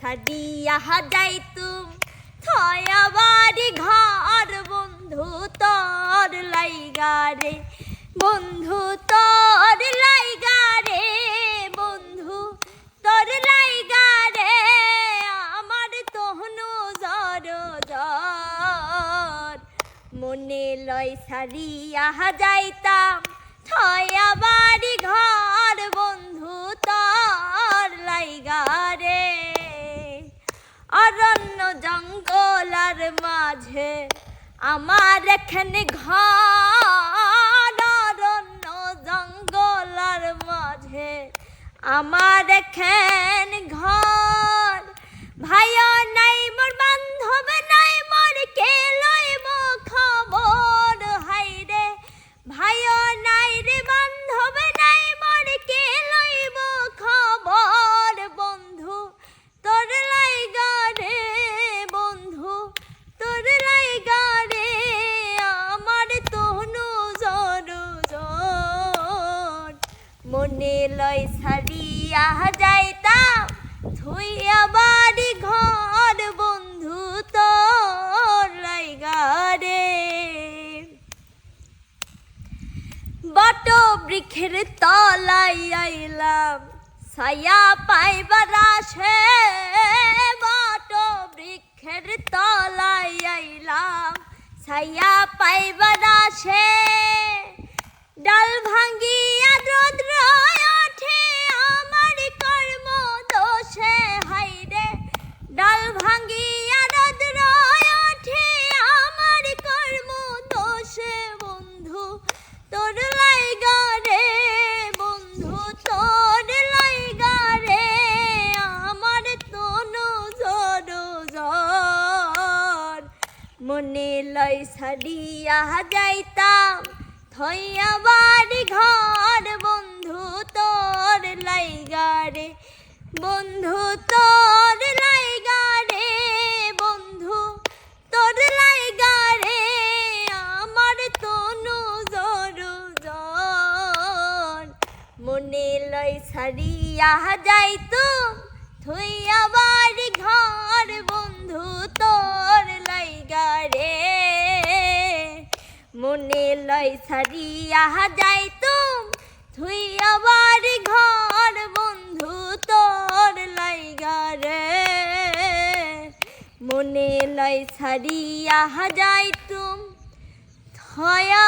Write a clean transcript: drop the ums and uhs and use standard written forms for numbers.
ছাড়িয়া যাইতুম থয়া বাড়ি ঘর বন্ধু তোর লাইগা রে বন্ধু তোর লাইগা রে বন্ধু তোর লাইগা রে আমার তহনু জর জর মনে লয় ছাড়িয়া যাইতাম থয়া বাড়ি ঘর বন্ধু তোর লাইগা রে অরণ্য জঙ্গলার মাঝে আমার এখানে ঘর অরণ্য জঙ্গলার মাঝে আমার এখান ঘর ভাইও নাই মোর বান্ধব নাই মোর কে লইব খবর হাইরে ভাইও নাই রে বান্ধব নাই মোর কে লইব খবর বন্ধু তোর লাইগা রে বন্ধু তোর লাইগা রে আমার তহনু জর জর মনে লয় ছাড়িয়া যাইতাম থুইয়া বাড়ি ঘর বন্ধু তোর লাইগা রে বট বৃক্ষের তলায় আইলাম ছায়া পাইবার আসে বট বৃক্ষের তলায় আইলাম ছায়া পাইবার আসে ডাল ভাঙ্গিয়া রৌদ্র ওঠে আমার কর্ম দোষে হাইরে ডাল ভাঙ্গিয়া রৌদ্র ওঠে আমার কর্ম দোষে বন্ধু তোর লাইগা রে বন্ধু তোর লাইগা রে আমার তনু জর জর মনে লয় ছাড়িয়া যাইতাম থইয়া বাড়ি ঘর বন্ধু তোর লাইগা রে বন্ধু তোর লাইগা রে বন্ধু তোর লাইগা রে আমার তনু জর জর মনে লয় ছাড়িয়া যাইতুম থইয়া বাড়ি ঘর বন্ধু তোর লাইগা রে মনে লয় ছাড়িয়া যাইতুম থুইয়া বাড়ি ঘর বন্ধু তোর লাইগা রে মনে লয় ছাড়িয়া যাইতুম থয়া